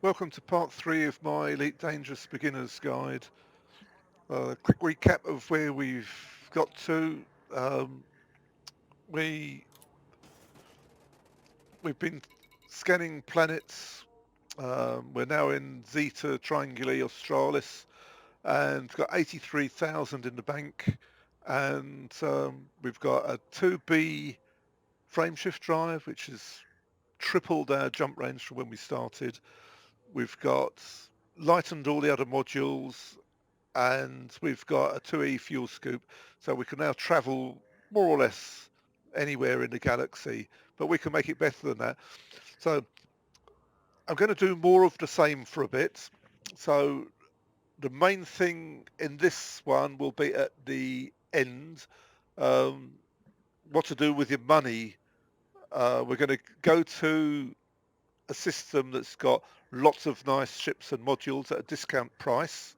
Welcome to part 3 of my Elite Dangerous Beginner's Guide. Quick recap of where we've got to. Um, we, we've been scanning planets. We're now in Zeta Trianguli Australis and we've got 83,000 in the bank. And we've got a 2B frameshift drive, which has tripled our jump range from when we started. We've got lightened all the other modules and we've got a 2E fuel scoop, so we can now travel more or less anywhere in the galaxy, but we can make it better than that. So I'm going to do more of the same for a bit. So the main thing in this one will be at the end, um, what to do with your money. We're going to go to a system that's got lots of nice ships and modules at a discount price,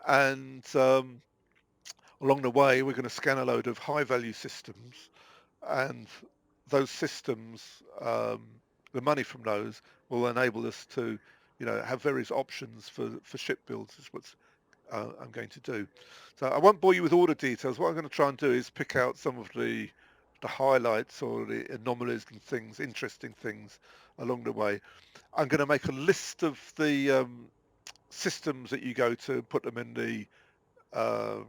and along the way, we're going to scan a load of high-value systems, and those systems, the money from those will enable us to, have various options for ship builds. Is what I'm going to do. So I won't bore you with all the details. What I'm going to try and do is pick out some of the highlights or the anomalies and things, interesting things along the way. I'm going to make a list of the systems that you go to and put them in the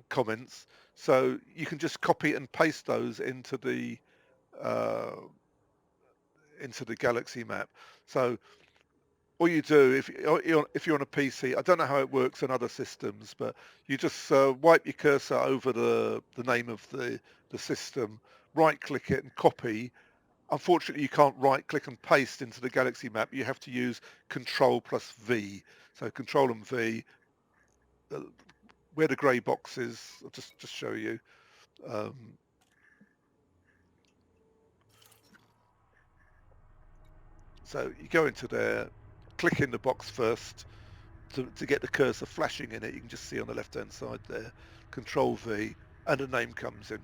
comments, so you can just copy and paste those uh, into the galaxy map. So all you do if you're on a PC, I don't know how it works on other systems, but you just wipe your cursor over the name of the system, right click it and copy. Unfortunately, you can't right click and paste into the galaxy map. You have to use Control plus V. So Control and V, uh, where the grey box is, I'll just show you. Um, So you go into there, click in the box first to get the cursor flashing in it. You can just see on the left-hand side there, Control V, and a name comes in.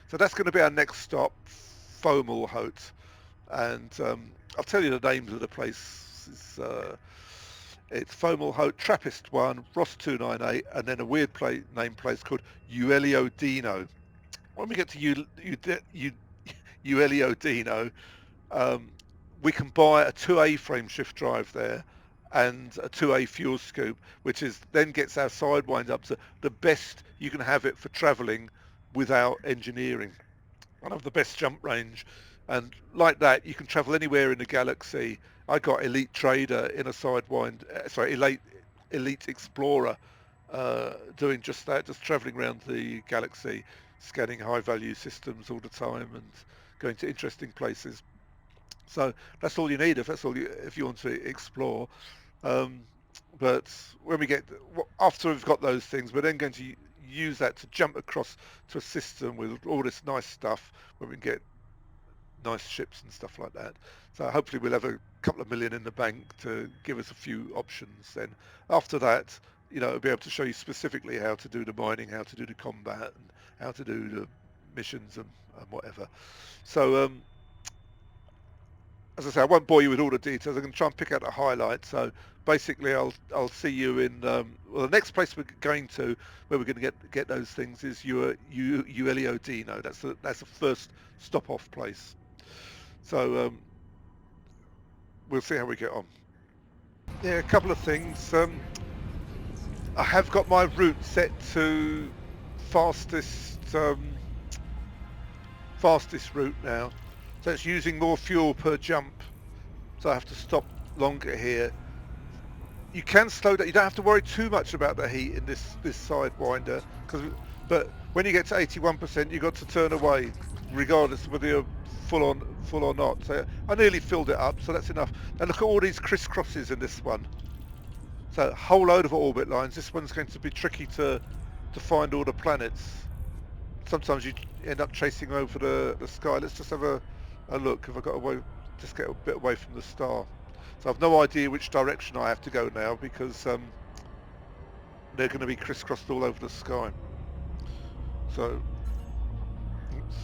So that's going to be our next stop, Fomalhaut. And I'll tell you the names of the places. It's Fomalhaut, Trappist 1, Ross 298, and then a weird name place called Uelliodhino. When we get to Uelliodhino, um, we can buy a 2A frame shift drive there and a 2A fuel scoop, which is then gets our sidewind up to the best you can have it for traveling without engineering. One of the best jump range, and like that you can travel anywhere in the galaxy. I got Elite Trader in a sidewind, sorry, Elite Explorer, doing just that, just traveling around the galaxy, scanning high value systems all the time and going to interesting places. So that's all you need if you want to explore. Um, but when we get after we've got those things, we're then going to use that to jump across to a system with all this nice stuff where we can get nice ships and stuff like that. So hopefully we'll have a couple of million in the bank to give us a few options. Then after that, I'll be able to show you specifically how to do the mining, how to do the combat, and how to do the missions and whatever. So as I say, I won't bore you with all the details. I'm going to try and pick out the highlights. So basically, I'll see you in well, the next place we're going to, where we're going to get those things, is Uelliodhino. That's the first stop off place. So we'll see how we get on. Yeah, a couple of things. I have got my route set to fastest fastest route now, so it's using more fuel per jump. So I have to stop longer here. You can slow down. You don't have to worry too much about the heat in this sidewinder, but when you get to 81%, you've got to turn away, regardless of whether you're full or not. So I nearly filled it up, so that's enough. Now look at all these crisscrosses in this one. So a whole load of orbit lines. This one's going to be tricky to find all the planets. Sometimes you end up chasing over the sky. Let's just have a look. Have I got away? Just get a bit away from the star. So I've no idea which direction I have to go now because they're going to be crisscrossed all over the sky. So, oops.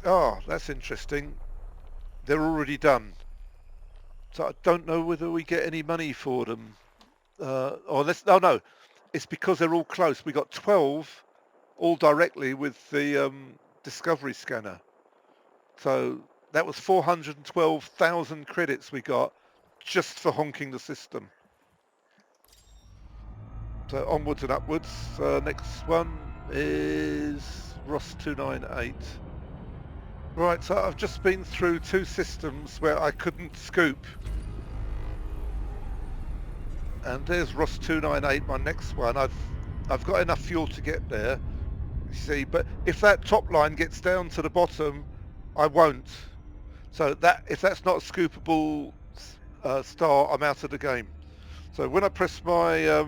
Oh, that's interesting. They're already done. So I don't know whether we get any money for them. Or let's, oh no, it's because they're all close. We got 12 all directly with the Discovery scanner. So that was 412,000 credits we got just for honking the system. So onwards and upwards. Next one is Ross 298. Right, so I've just been through 2 systems where I couldn't scoop. And there's Ross 298, my next one. I've got enough fuel to get there, you see, but if that top line gets down to the bottom, I won't. So that if that's not a scoopable star, I'm out of the game. So when I press my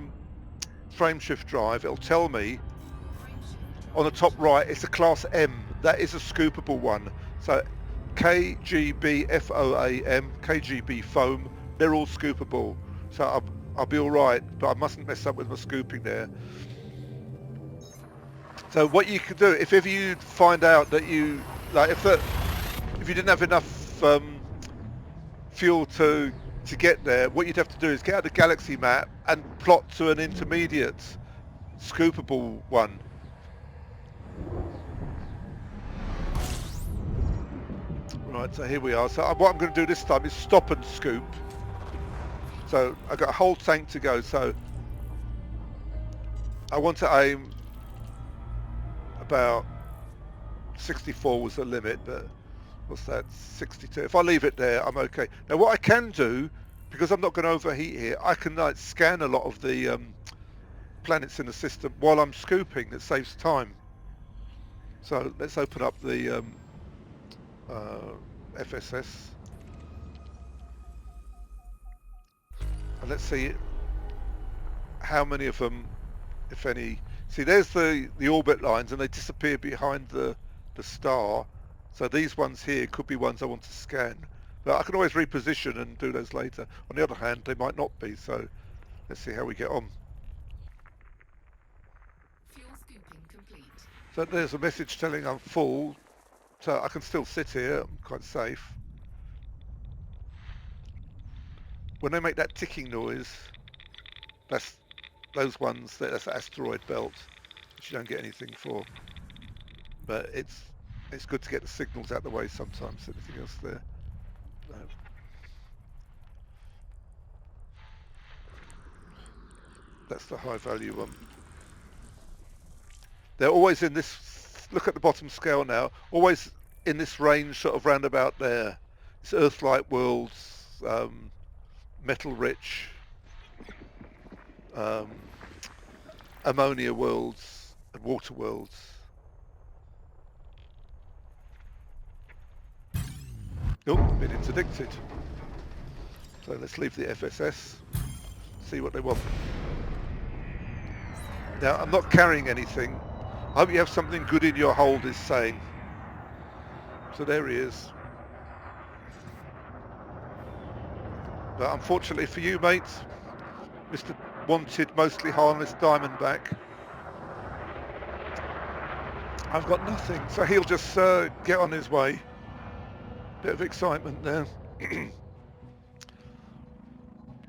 frame shift drive, it'll tell me on the top right, it's a class M. That is a scoopable one. So KGB FOAM, KGB foam, they're all scoopable. So I'll be all right, but I mustn't mess up with my scooping there. So what you can do, if ever you find out that you, like if you didn't have enough fuel to get there, what you'd have to do is get out the galaxy map and plot to an intermediate scoopable one. Right, so here we are. So what I'm going to do this time is stop and scoop. So I've got a whole tank to go. So I want to aim about 64 was the limit, but what's that, 62. If I leave it there, I'm okay. Now what I can do, because I'm not going to overheat here, I can like scan a lot of the planets in the system while I'm scooping. That saves time. So let's open up the FSS and let's see how many of them, if any. See, there's the orbit lines, and they disappear behind the star. So these ones here could be ones I want to scan, but I can always reposition and do those later. On the other hand, they might not be. So let's see how we get on. Fuel scooping complete. So there's a message telling I'm full. So I can still sit here. I'm quite safe. When they make that ticking noise, that's those ones. That's the asteroid belt, which you don't get anything for. But it's good to get the signals out of the way sometimes. Anything else there? No. That's the high value one. They're always in this, look at the bottom scale now, always in this range sort of round about there. It's Earth-like worlds, metal-rich, ammonia worlds, and water worlds. Oh, been interdicted. So let's leave the FSS, see what they want. Now, I'm not carrying anything. I hope you have something good in your hold, is saying. So there he is. But unfortunately for you, mate, Mr. Wanted, mostly harmless Diamondback, I've got nothing. So he'll just get on his way. Bit of excitement there.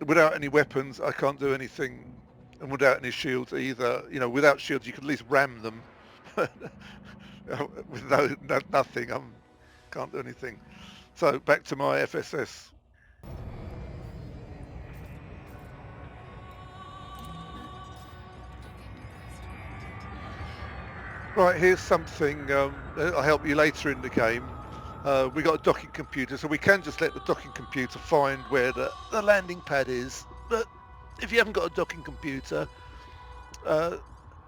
Without any weapons, I can't do anything. And without any shields either. You know, without shields, you can at least ram them. With nothing, I can't do anything. So back to my FSS. Right, here's something I'll help you later in the game. We got a docking computer, so we can just let the docking computer find where the landing pad is. But if you haven't got a docking computer,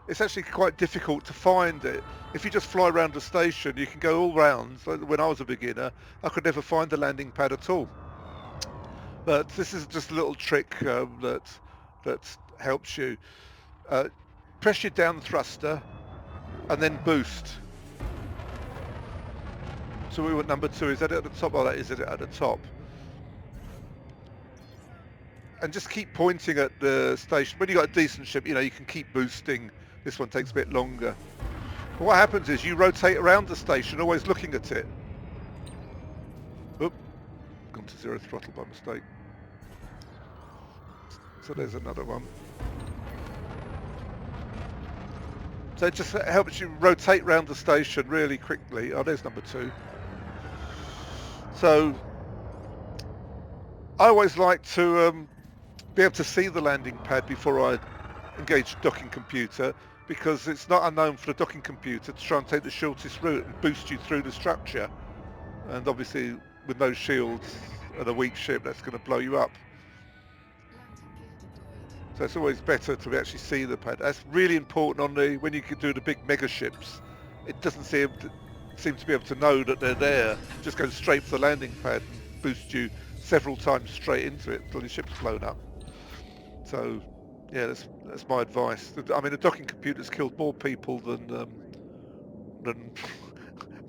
it's actually quite difficult to find it. If you just fly around the station, you can go all round. So when I was a beginner, I could never find the landing pad at all. But this is just a little trick that helps you. Press your down thruster and then boost. So we want number 2. Is that at the top? Oh, that is it at the top. And just keep pointing at the station. When you've got a decent ship, you know, you can keep boosting. This one takes a bit longer. But what happens is you rotate around the station, always looking at it. Oop, gone to 0 throttle by mistake. So there's another one. So it just helps you rotate around the station really quickly. Oh, there's number 2. So I always like to be able to see the landing pad before I engage the docking computer, because it's not unknown for the docking computer to try and take the shortest route and boost you through the structure. And obviously with no shields and a weak ship, that's going to blow you up. So it's always better to actually see the pad. That's really important on the when you can do the big mega ships. It doesn't seem to be able to know that they're there. It just goes straight for the landing pad and boosts you several times straight into it until the ship's blown up. So yeah, that's my advice. I mean, the docking computer's killed more people than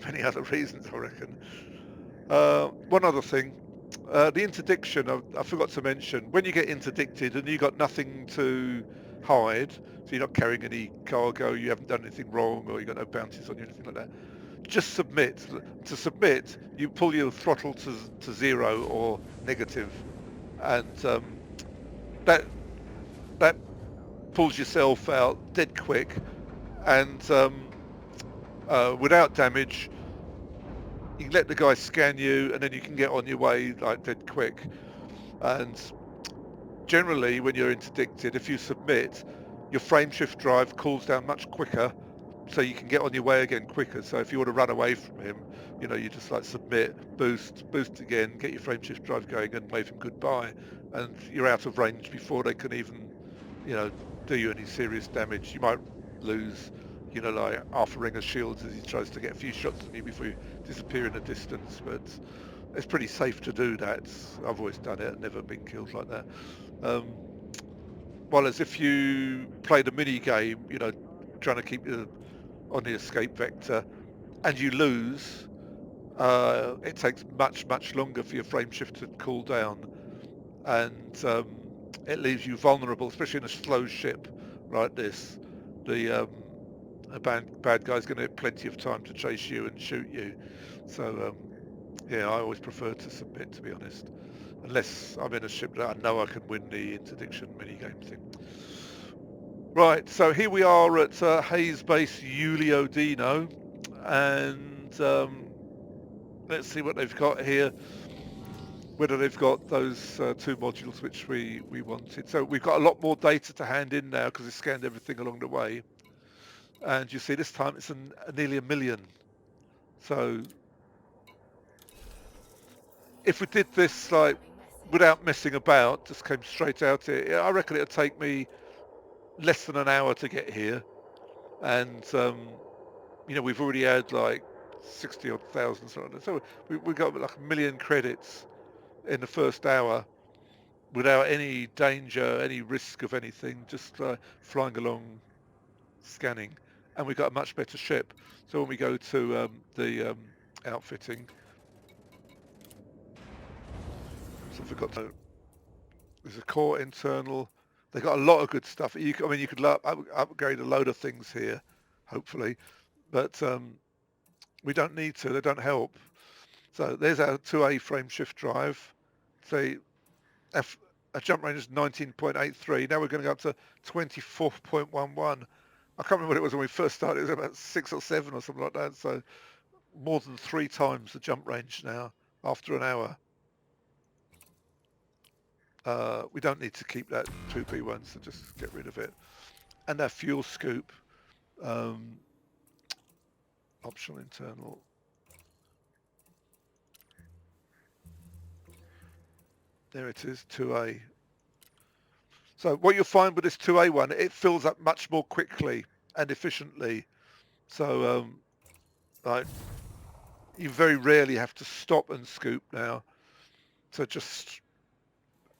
many other reasons, I reckon. One other thing, the interdiction, I forgot to mention, when you get interdicted and you've got nothing to hide, so you're not carrying any cargo, you haven't done anything wrong, or you've got no bounties on you, anything like that, just submit. To submit, you pull your throttle to 0 or negative, and that pulls yourself out dead quick, and without damage. You can let the guy scan you, and then you can get on your way like dead quick. And generally, when you're interdicted, if you submit, your frame shift drive cools down much quicker, so you can get on your way again quicker. So if you want to run away from him, you know, you just like submit, boost again, get your frame shift drive going, and wave him goodbye, and you're out of range before they can even, you know, do you any serious damage. You might lose, you know, like half a ring of shields as he tries to get a few shots on you before you disappear in the distance, but it's pretty safe to do that. I've always done it, never been killed like that. While as if you play the mini game, you know, trying to keep you on the escape vector, and you lose, it takes much longer for your frame shift to cool down, and it leaves you vulnerable, especially in a slow ship like this. The bad guy's going to have plenty of time to chase you and shoot you. So yeah, I always prefer to submit, to be honest, unless I'm in a ship that I know I can win the interdiction minigame thing. Right, so here we are at Hayes Base Uelliodhino, and let's see what they've got here, whether they've got those 2 modules which we wanted. So we've got a lot more data to hand in now because we scanned everything along the way. And you see this time it's nearly 1 million. So if we did this like without messing about, just came straight out here, I reckon it'll take me less than an hour to get here. And you know, we've already had like 60 odd thousand, so we got like 1 million credits in the first hour without any danger, any risk of anything, just flying along, scanning, and we got a much better ship. So when we go to the outfitting, so I forgot to. There's a core internal. They got a lot of good stuff. I mean, you could upgrade a load of things here, hopefully, but we don't need to. They don't help. So there's our 2A frame shift drive. Say a jump range is 19.83. Now we're going to go up to 24.11. I can't remember what it was when we first started. It was about 6 or 7 or something like that. So more than 3 times the jump range now after an hour. We don't need to keep that 2B1, so just get rid of it. And our fuel scoop, optional internal. There it is, 2A. So what you'll find with this 2A one, it fills up much more quickly and efficiently. So like, you very rarely have to stop and scoop now. So just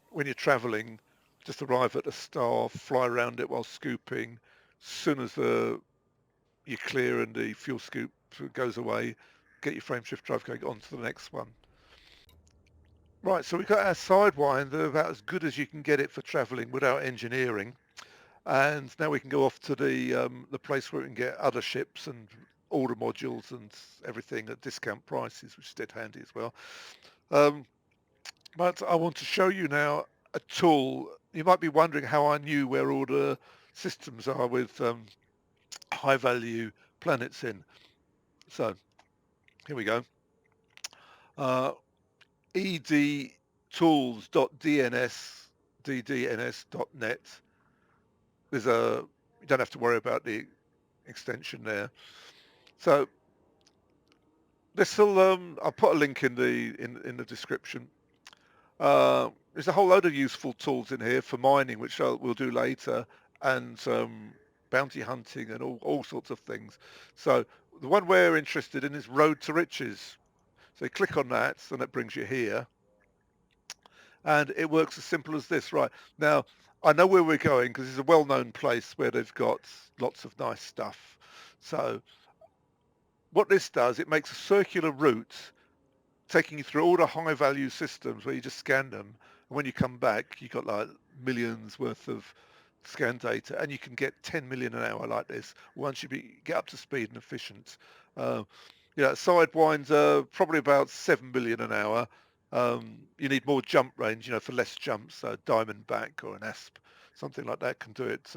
when you're traveling, just arrive at the star, fly around it while scooping. As soon as you're clear and the fuel scoop goes away, get your frame shift drive going on to the next one. Right, so we've got our Sidewinder, about as good as you can get it for traveling without engineering. And now we can go off to the place where we can get other ships and order modules and everything at discount prices, which is dead handy as well. Um, but I want to show you now a tool. You might be wondering how I knew where all the systems are with high value planets in. So here we go. Uh, edtools.ddns.net. You don't have to worry about the extension there. So I'll put a link in the description. There's a whole load of useful tools in here for mining, which we'll do later, and bounty hunting and all sorts of things. So the one we're interested in is Road to Riches. So you click on that, and it brings you here. And it works as simple as this. Right, now, I know where we're going because it's a well-known place where they've got lots of nice stuff. So what this does, it makes a circular route taking you through all the high value systems where you just scan them. And when you come back, you've got like millions worth of scan data, and you can get 10 million an hour like this once get up to speed and efficient. Uh, Sidewinder, probably about 7 million an hour. You need more jump range, for less jumps. So Diamondback or an Asp, something like that can do it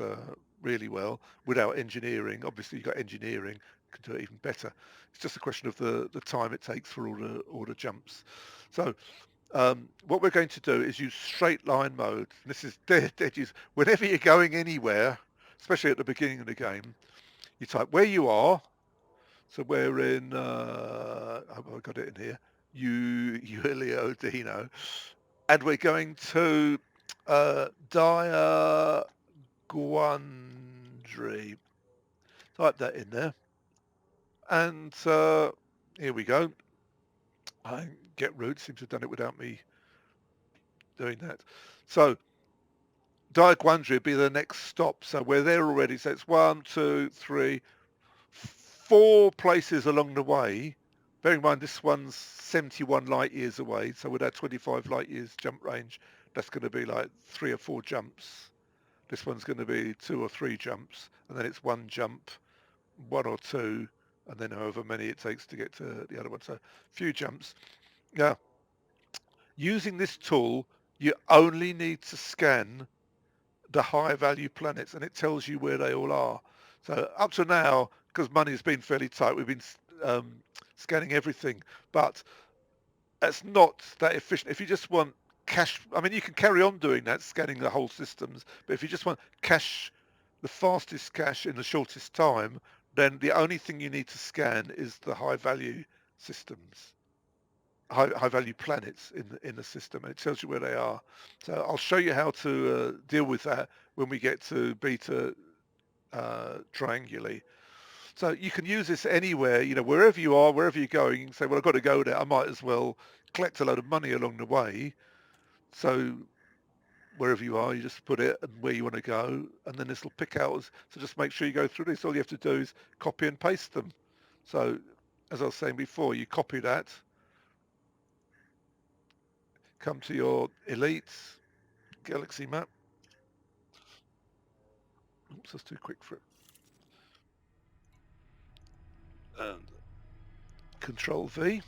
really well without engineering. Obviously, you've got engineering, can do it even better. It's just a question of the time it takes for all the jumps. So what we're going to do is use straight line mode. This is dead edges. Whenever you're going anywhere, especially at the beginning of the game, you type where you are. So we're in, I've got it in here, Uelliodhino. And we're going to Diaguandri. Type that in there. And here we go. I get route. Seems to have done it without me doing that. So Diaguandri would be the next stop. So we're there already. So it's 1, 2, 3, 4 places along the way. Bear in mind this one's 71 light years away. So with our 25 light years jump range, that's going to be like 3 or 4 jumps. This one's going to be 2 or 3 jumps, and then it's 1 jump, 1 or 2, and then however many it takes to get to the other one. So a few jumps. Now, using this tool, you only need to scan the high value planets, and it tells you where they all are. So up to now, because money's been fairly tight, we've been scanning everything, but that's not that efficient. If you just want cash, I mean, you can carry on doing that, scanning the whole systems, but if you just want cash, the fastest cash in the shortest time, then the only thing you need to scan is the high value systems, high value planets in the system, and it tells you where they are. So I'll show you how to deal with that when we get to Beta Trianguli. So you can use this anywhere, wherever you are, wherever you're going. You can say, well, I've got to go there. I might as well collect a load of money along the way. So wherever you are, you just put it and where you want to go, and then this will pick out. So just make sure you go through this. All you have to do is copy and paste them. So as I was saying before, you copy that, come to your elite galaxy map. Oops, that's too quick for it. And Control V.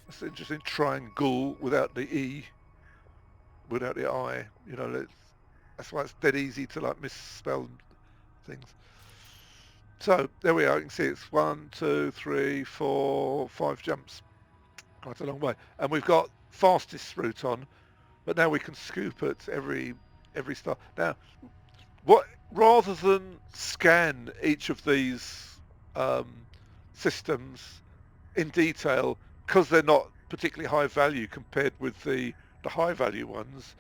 That's interesting. Triangle without the E, without the I. That's why it's dead easy to like misspell things. So there we are. You can see it's 1, 2, 3, 4, 5 jumps. Quite a long way. And we've got fastest route on, but now we can scoop at every star. Now, rather than scan each of these systems in detail, because they're not particularly high value compared with the high value ones,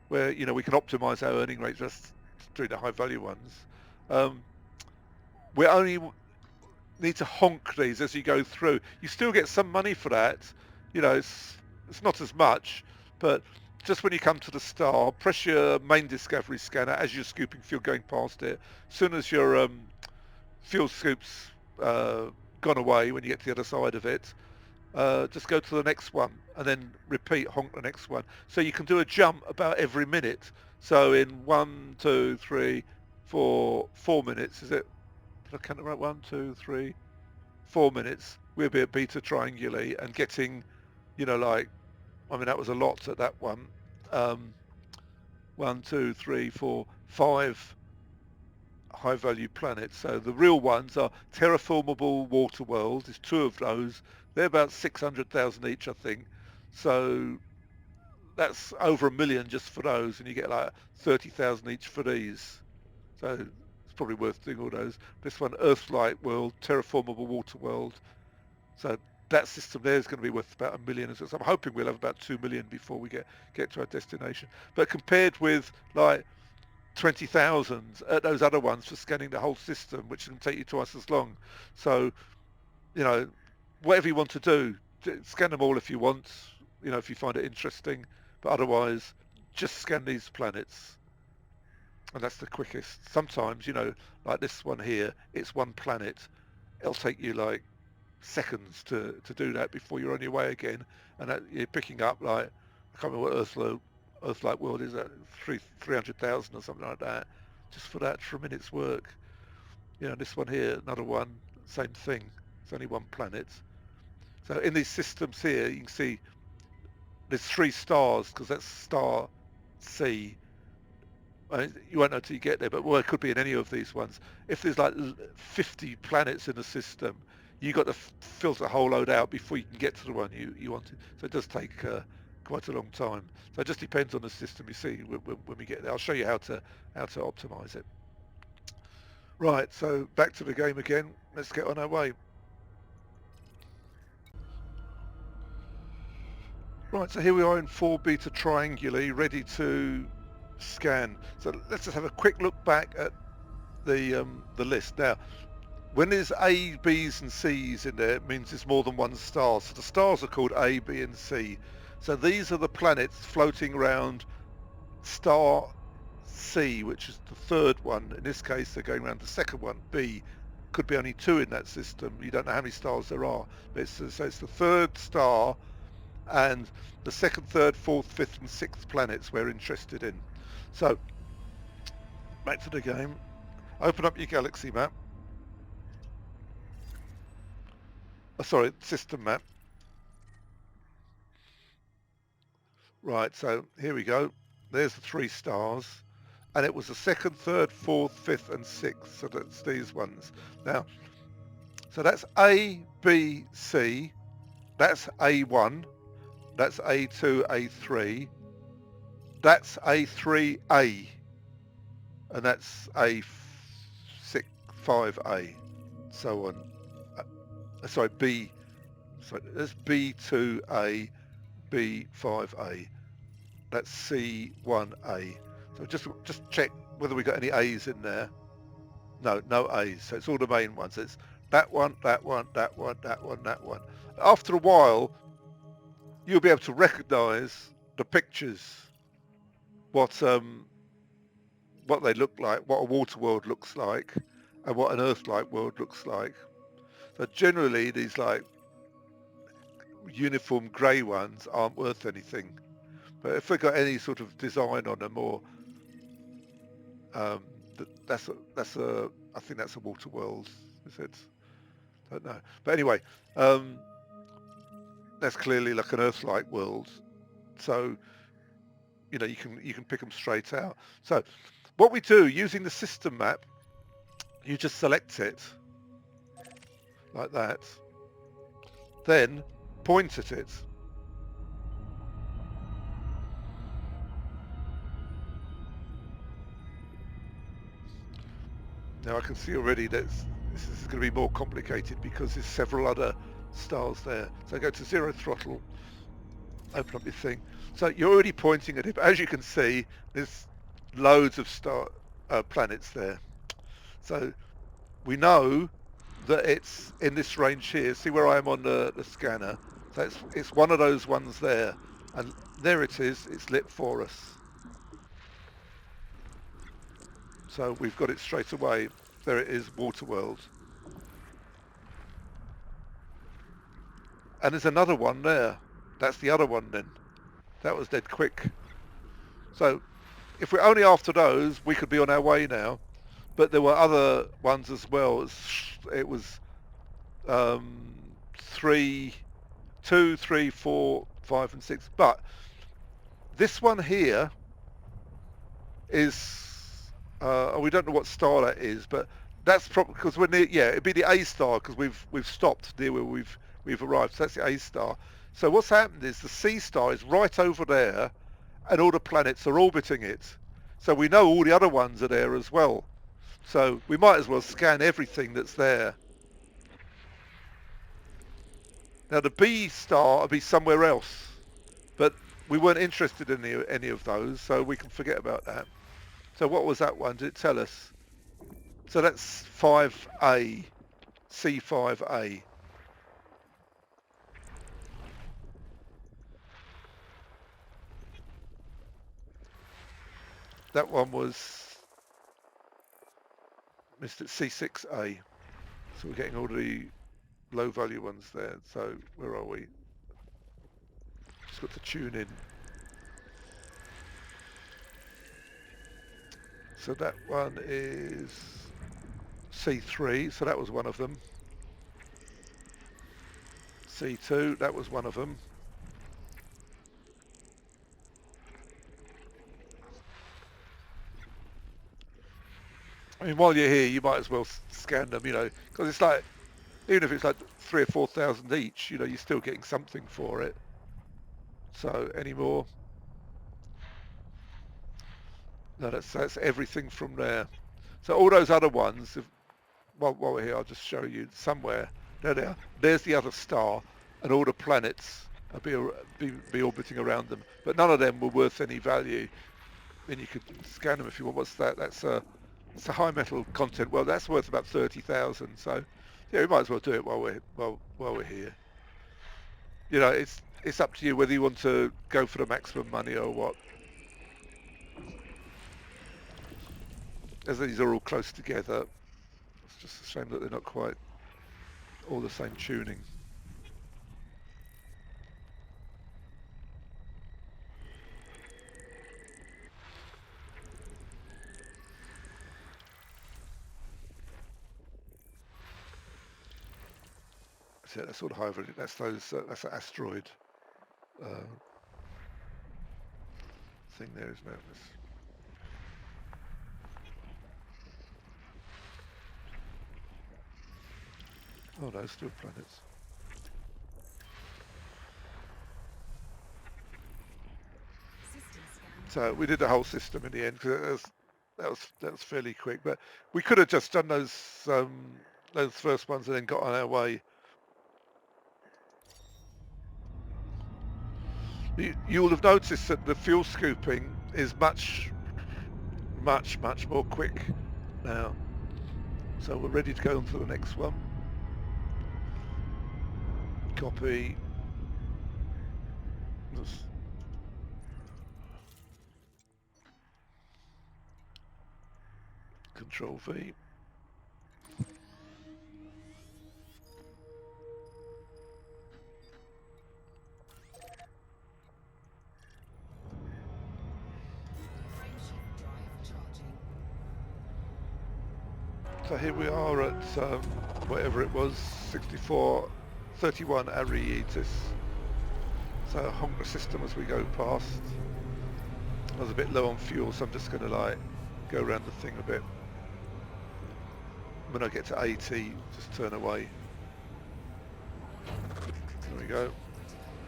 where we can optimize our earning rates just through the high value ones. We only need to honk these as you go through. You still get some money for that. It's not as much, but just when you come to the star, press your main discovery scanner as you're scooping fuel going past it. As soon as your fuel scoop's gone away, when you get to the other side of it, just go to the next one and then repeat, honk the next one. So you can do a jump about every minute. So in 1, 2, 3, 4, 4 minutes, is it? Did I count it right? 1, 2, 3, 4 minutes. We'll be at Beta Trianguli and getting, like, I mean, that was a lot at that one. Um, 1, 2, 3, 4, 5 high value planets. So the real ones are terraformable water worlds. There's two of those. They're about 600,000 each, I think. So that's over 1 million just for those, and you get like 30,000 each for these. So it's probably worth doing all those. This one, Earthlight world, terraformable water world. So that system there is going to be worth about 1 million. So I'm hoping we'll have about 2 million before we get to our destination. But compared with like 20,000 at those other ones for scanning the whole system, which can take you twice as long. So, you know, whatever you want to do, scan them all if you want, if you find it interesting. But otherwise, just scan these planets. And that's the quickest. Sometimes, like this one here, it's one planet. It'll take you like seconds to do that before you're on your way again. And you're picking up like, I can't remember what Earth-like world is, at 300,000 or something like that, just for that, for a minute's work. This one here, another one, same thing. It's only one planet. So in these systems here, you can see there's 3 stars because that's star C. You won't know until you get there, but well, it could be in any of these ones. If there's like 50 planets in the system, you got to filter a whole load out before you can get to the one you wanted. So it does take quite a long time. So it just depends on the system you see when we get there. I'll show you how to optimize it. Right, so back to the game again. Let's get on our way. Right, so here we are in 4 Beta Trianguli, ready to scan. So let's just have a quick look back at the list. Now, when there's A, B's and C's in there, it means there's more than one star. So the stars are called A, B and C. So these are the planets floating around star C, which is the third one. In this case, they're going around the second one, B. Could be only 2 in that system. You don't know how many stars there are. But so it's the third star and the second, third, fourth, fifth and sixth planets we're interested in. So back to the game. Open up your galaxy map. Sorry, system map. Right, so here we go. There's the 3 stars. And it was the second, third, fourth, fifth and sixth. So that's these ones. Now, so that's A, B, C. That's A1. That's A2, A3. That's A3A. And that's A6, 5A. So on. Sorry, B. Sorry, that's B2A, B5A. That's C1A. So just check whether we got any A's in there. No, no A's. So it's all the main ones. It's that one, that one, that one, that one, that one. After a while, you'll be able to recognise the pictures, what they look like, what a water world looks like, and what an Earth-like world looks like. So generally, these like uniform grey ones aren't worth anything. But if they've got any sort of design on them, or that's I think that's a water world. Is it? Don't know. But anyway, that's clearly like an Earth-like world. So you can pick them straight out. So what we do using the system map, you just select it like that, then point at it. Now I can see already that this is going to be more complicated because there's several other stars there. So go to 0 throttle, open up your thing. So you're already pointing at it, but as you can see, there's loads of planets there. So we know that it's in this range here. See where I am on the scanner? So it's one of those ones there. And there it is, it's lit for us. So we've got it straight away. There it is, Waterworld. And there's another one there. That's the other one then. That was dead quick. So if we're only after those, we could be on our way now. But there were other ones as well. It was three, 2, 3, 4, 5, and 6. But this one here is we don't know what star that is, but that's probably because we're near. Yeah, it'd be the A star because we've stopped near where we've arrived. So that's the A star. So what's happened is the C star is right over there, and all the planets are orbiting it. So we know all the other ones are there as well. So we might as well scan everything that's there. Now the B star will be somewhere else, but we weren't interested in any of those, so we can forget about that. So what was that one? Did it tell us? So that's 5A, C5A. That one was missed at C6A. So we're getting all the low value ones there. So where are we? Just got to tune in. So that one is C3. So that was one of them. C2, that was one of them. I mean, while you're here, you might as well scan them, because it's like, even if it's like 3,000 or 4,000 each, you're still getting something for it. So any more? No, that's everything from there. So all those other ones, while we're here, I'll just show you somewhere. There they are. There's the other star, and all the planets will be orbiting around them. But none of them were worth any value. Then you could scan them if you want. What's that? It's a high metal content. Well, that's worth about 30,000. So yeah, we might as well do it while we're here. It's up to you whether you want to go for the maximum money or what. As these are all close together, it's just a shame that they're not quite all the same tuning. So that's all the high value. That's that's an asteroid thing there, isn't it? Oh no, still planets. So we did the whole system in the end because that was fairly quick. But we could have just done those first ones and then got on our way. You'll have noticed that the fuel scooping is much more quick now. So we're ready to go on to the next one. Copy. Control V. So here we are at whatever it was, 6431 Arietis. So honk the system as we go past. I was a bit low on fuel, so I'm just going to go around the thing a bit. When I get to 80, just turn away. There we go.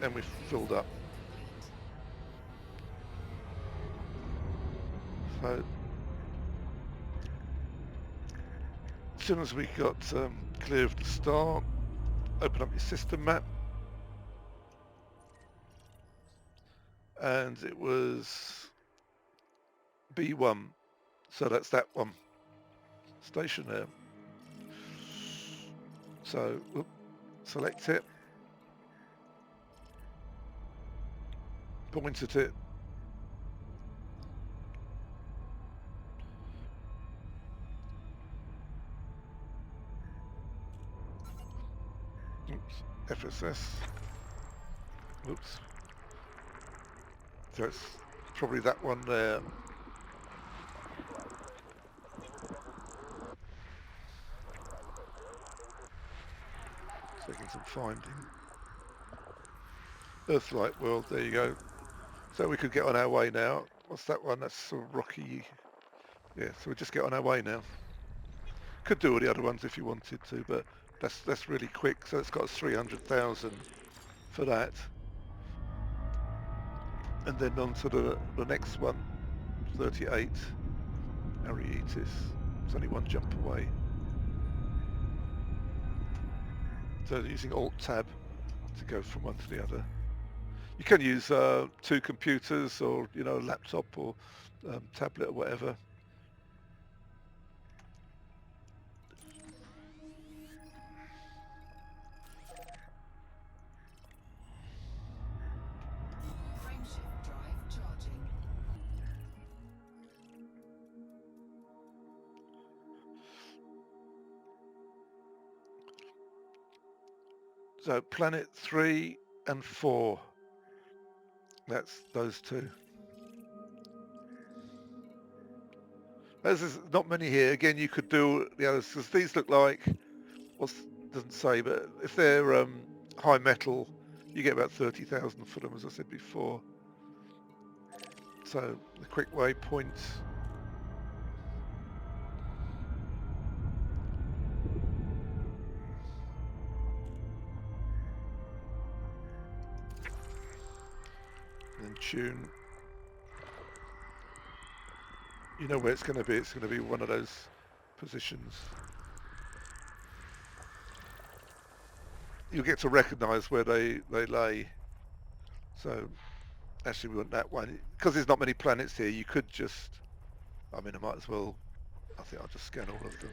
And we've filled up. So as soon as we got clear of the star, open up your system map. And it was B1. So that's that one. Station there. So select it. Point at it. Oops. FSS. Oops. So it's probably that one there. Taking some finding. Earthlight world, there you go. So we could get on our way now. What's that one? That's sort of rocky. Yeah, so we just get on our way now. Could do all the other ones if you wanted to, but that's really quick. So it's got us 300,000 for that. And then on to the next one, 38, Arietis. It's only one jump away. So using Alt-Tab to go from one to the other. You can use two computers or, a laptop or tablet or whatever. Frameshift drive charging. So planet 3 and 4. That's those two. There's not many here. Again, you could do the others because these look like, doesn't say, but if they're high metal, you get about 30,000 for them, as I said before. So the quick waypoint. And tune. You know where it's going to be. It's going to be one of those positions. You'll get to recognise where they lay. So actually we want that one. Because there's not many planets here, you could just, I might as well, I think I'll just scan all of them.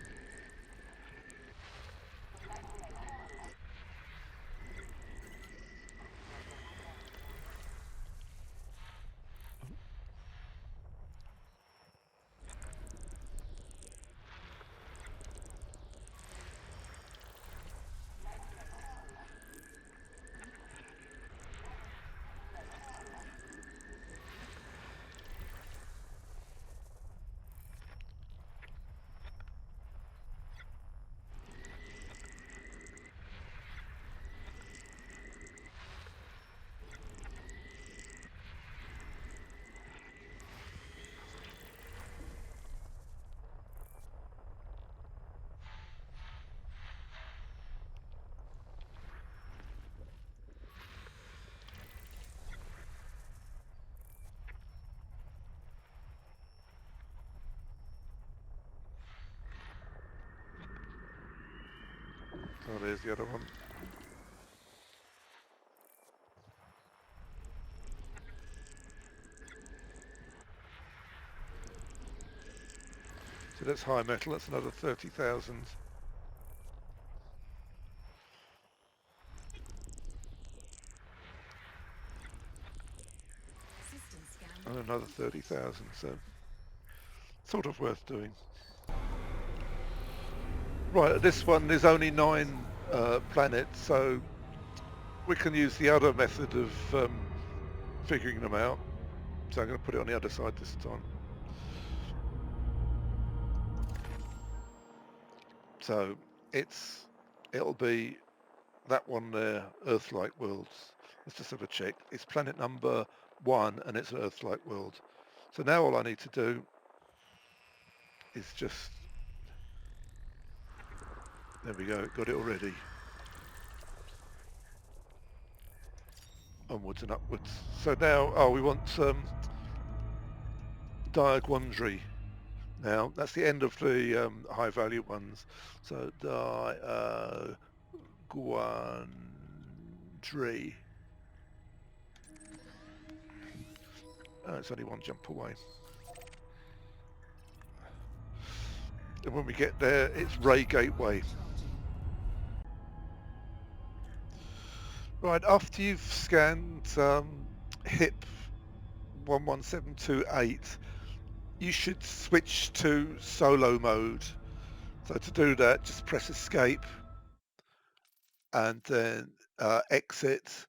Oh, there's the other one. So that's high metal, that's another 30,000. System scan. And another 30,000, so sort of worth doing. Right, this one there's only 9 planets, so we can use the other method of figuring them out. So I'm going to put it on the other side this time. So it'll be that one there, Earth-like worlds. Let's just have a check. It's planet number 1 and it's an Earth-like world. So now all I need to do is just, there we go, got it already. Onwards and upwards. So now, we want Diaguandri. Now that's the end of the high value ones. So Diaguandri. It's only one jump away. And when we get there, it's Ray Gateway. Right, after you've scanned HIP 11728, you should switch to solo mode. So to do that, just press escape and then exit,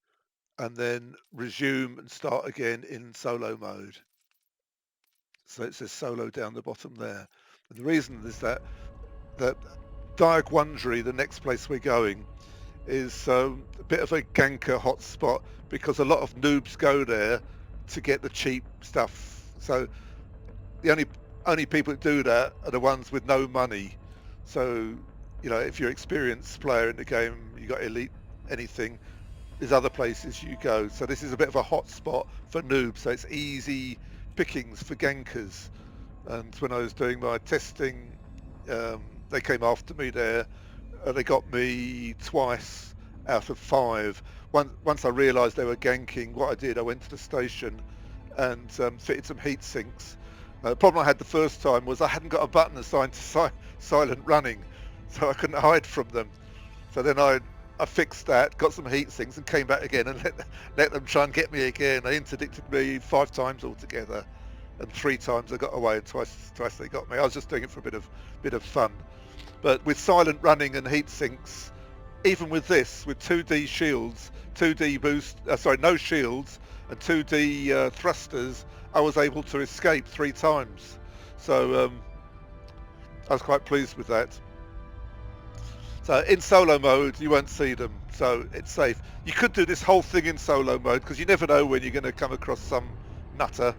and then resume and start again in solo mode. So it says solo down the bottom there. And the reason is that Diaguandri, the next place we're going, is a bit of a ganker hotspot because a lot of noobs go there to get the cheap stuff. So the only people that do that are the ones with no money. So, you know, if you're an experienced player in the game, you got elite anything, there's other places you go. So this is a bit of a hotspot for noobs. So it's easy pickings for gankers. And when I was doing my testing, they came after me there. They got me twice out of 5. Once I realised they were ganking, what I did, I went to the station and fitted some heat sinks. The problem I had the first time was I hadn't got a button assigned to silent running, so I couldn't hide from them. So then I fixed that, got some heat sinks, and came back again and let them try and get me again. They interdicted me 5 times altogether, and 3 times I got away, and twice they got me. I was just doing it for a bit of fun. But with silent running and heat sinks, even with this, with 2D shields, 2D boost, no shields, and 2D thrusters, I was able to escape 3 times. So I was quite pleased with that. So in solo mode, you won't see them, so it's safe. You could do this whole thing in solo mode because you never know when you're going to come across some nutter.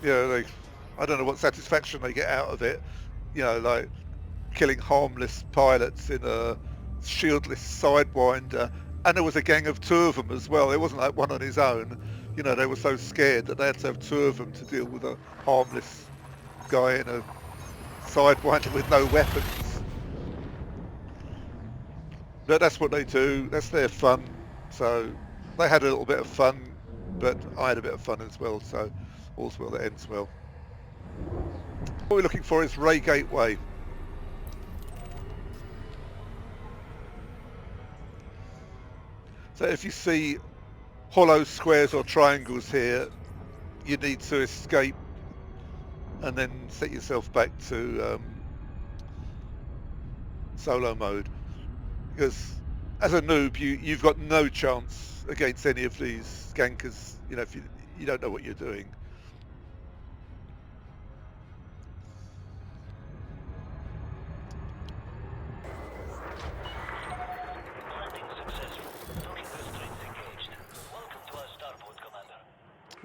Yeah, I don't know what satisfaction they get out of it. You know, like killing harmless pilots in a shieldless Sidewinder, and there was a gang of 2 of them as well. It wasn't like one on his own. You know, they were so scared that they had to have 2 of them to deal with a harmless guy in a Sidewinder with no weapons. But that's what they do. That's their fun. So they had a little bit of fun, but I had a bit of fun as well. So all's well that ends well. What we're looking for is Ray Gateway. So if you see hollow squares or triangles here, you need to escape and then set yourself back to solo mode. Because as a noob, you've got no chance against any of these gankers, you know, if you don't know what you're doing.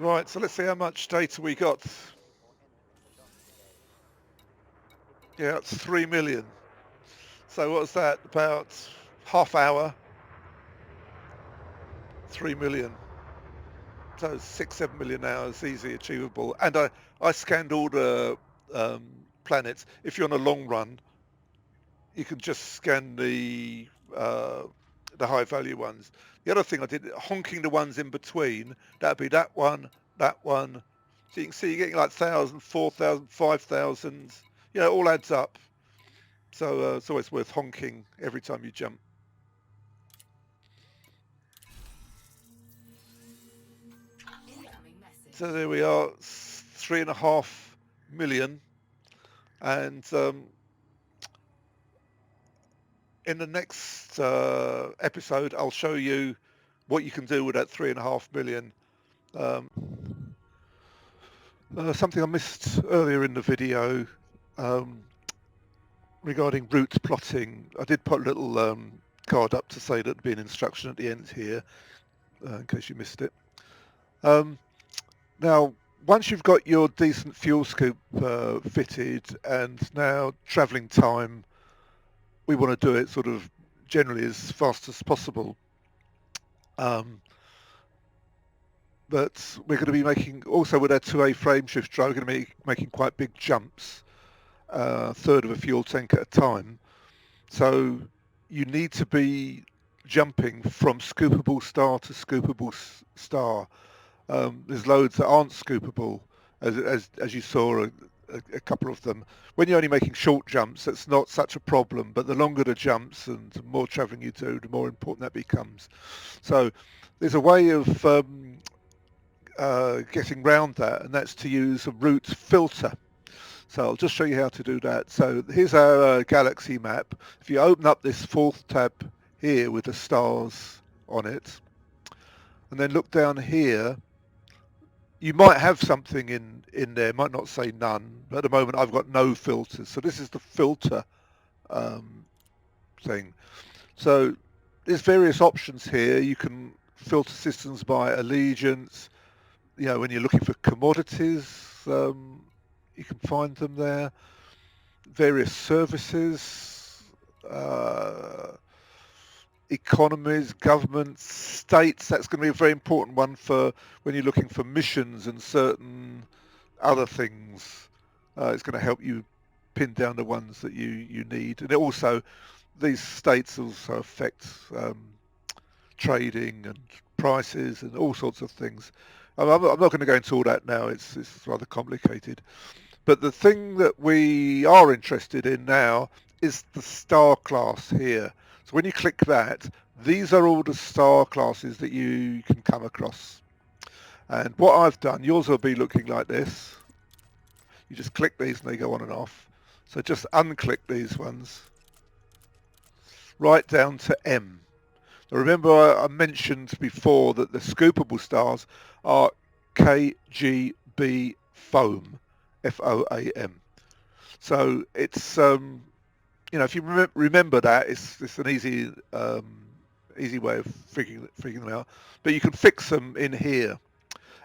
Right, so let's see how much data we got. Yeah, it's 3 million. So what's that? About half hour. 3 million. So 6-7 million hours, easily achievable. And I scanned all the planets. If you're on a long run, you can just scan the high value ones. The other thing I did, honking the ones in between, that'd be that one. So you can see you're getting like 1,000, 4,000, 5,000. You know, it all adds up. So it's always worth honking every time you jump. So there we are, 3.5 million. And in the next episode, I'll show you what you can do with that 3.5 million. Something I missed earlier in the video regarding route plotting. I did put a little card up to say that there'd be an instruction at the end here, in case you missed it. Now, once you've got your decent fuel scoop fitted and now travelling time, we want to do it sort of generally as fast as possible. But we're going to be making, also with our 2A frame shift drive, we're going to be making quite big jumps, a third of a fuel tank at a time. So you need to be jumping from scoopable star to scoopable star. There's loads that aren't scoopable, as you saw a couple of them. When you're only making short jumps, that's not such a problem, but the longer the jumps and the more travelling you do, the more important that becomes. So there's a way of getting round that, and that's to use a route filter. So I'll just show you how to do that. So here's our galaxy map. If you open up this 4th tab here with the stars on it, and then look down here. You might have something in there, might not say none, but at the moment I've got no filters. So this is the filter um, thing. So there's various options here. You can filter systems by allegiance. You know, when you're looking for commodities, you can find them there. Various services, uh, economies, governments, states. That's going to be a very important one for when you're looking for missions and certain other things. It's going to help you pin down the ones that you need. And it also, these states also affect trading and prices and all sorts of things. I'm not going to go into all that now. It's rather complicated. But the thing that we are interested in now is the star class here. So when you click that, these are all the star classes that you can come across. And what I've done, yours will be looking like this. You just click these and they go on and off. So just unclick these ones right down to M. Now remember I mentioned before that the scoopable stars are KGB foam, FOAM. So it's if you remember that, it's an easy way of figuring them out. But you can fix them in here.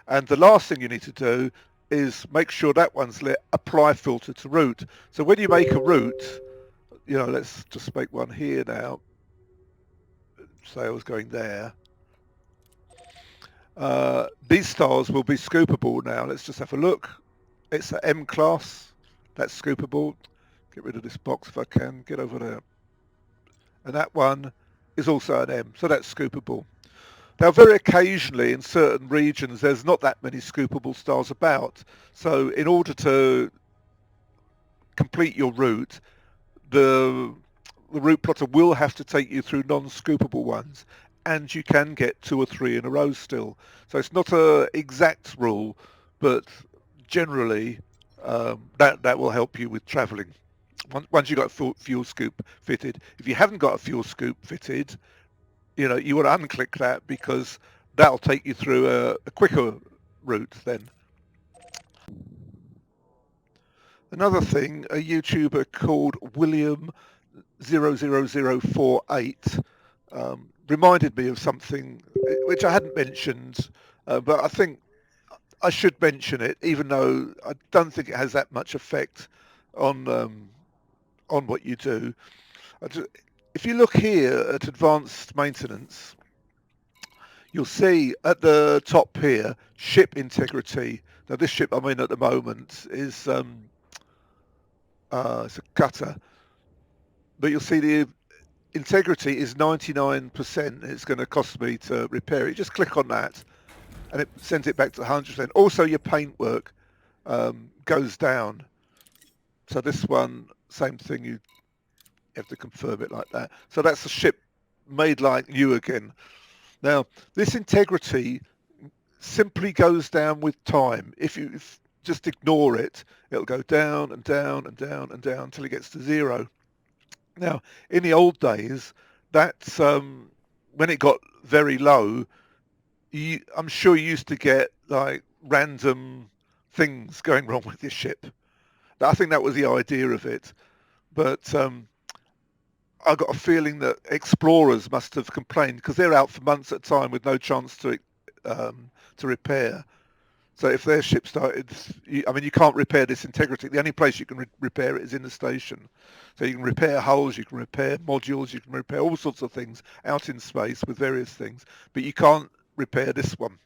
And the last thing you need to do is make sure that one's lit. Apply filter to route. So when you make a route, let's just make one here now. Say I was going there. These stars will be scoopable now. Let's just have a look. It's an M class. That's scoopable. Get rid of this box if I can. Get over there. And that one is also an M, so that's scoopable. Now, very occasionally in certain regions, there's not that many scoopable stars about. So in order to complete your route, the route plotter will have to take you through non-scoopable ones, and you can get 2 or 3 in a row still. So it's not a exact rule, but generally that will help you with travelling. Once you've got a fuel scoop fitted. If you haven't got a fuel scoop fitted, you want to unclick that because that'll take you through a quicker route then. Another thing, a YouTuber called William00048 reminded me of something which I hadn't mentioned, but I think I should mention it, even though I don't think it has that much effect on what you do. If you look here at advanced maintenance, you'll see at the top here, ship integrity. Now this ship I'm in at the moment is it's a cutter, but you'll see the integrity is 99%. It's going to cost me to repair it. Just click on that and it sends it back to 100%. Also your paintwork goes down. So this one, same thing, you have to confirm it like that. So that's the ship made like new again. Now, this integrity simply goes down with time. If you just ignore it, it'll go down and down and down and down until it gets to 0. Now, in the old days, that's when it got very low, I'm sure you used to get like random things going wrong with your ship. I think that was the idea of it. But I got a feeling that explorers must have complained because they're out for months at a time with no chance to repair. So if their ship started, you can't repair this integrity. The only place you can repair it is in the station. So you can repair hulls, you can repair modules, you can repair all sorts of things out in space with various things, but you can't repair this one.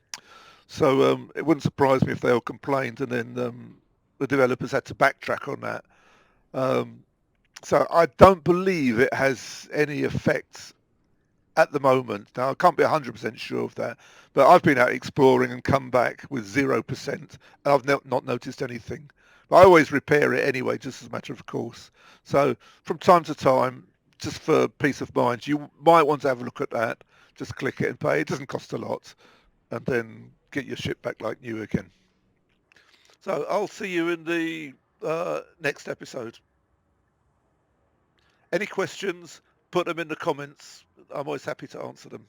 So it wouldn't surprise me if they all complained and then the developers had to backtrack on that. So I don't believe it has any effects at the moment. Now, I can't be 100% sure of that, but I've been out exploring and come back with 0%, and I've not noticed anything. But I always repair it anyway, just as a matter of course. So from time to time, just for peace of mind, you might want to have a look at that. Just click it and pay. It doesn't cost a lot, and then get your ship back like new again. So I'll see you in the next episode. Any questions, put them in the comments. I'm always happy to answer them.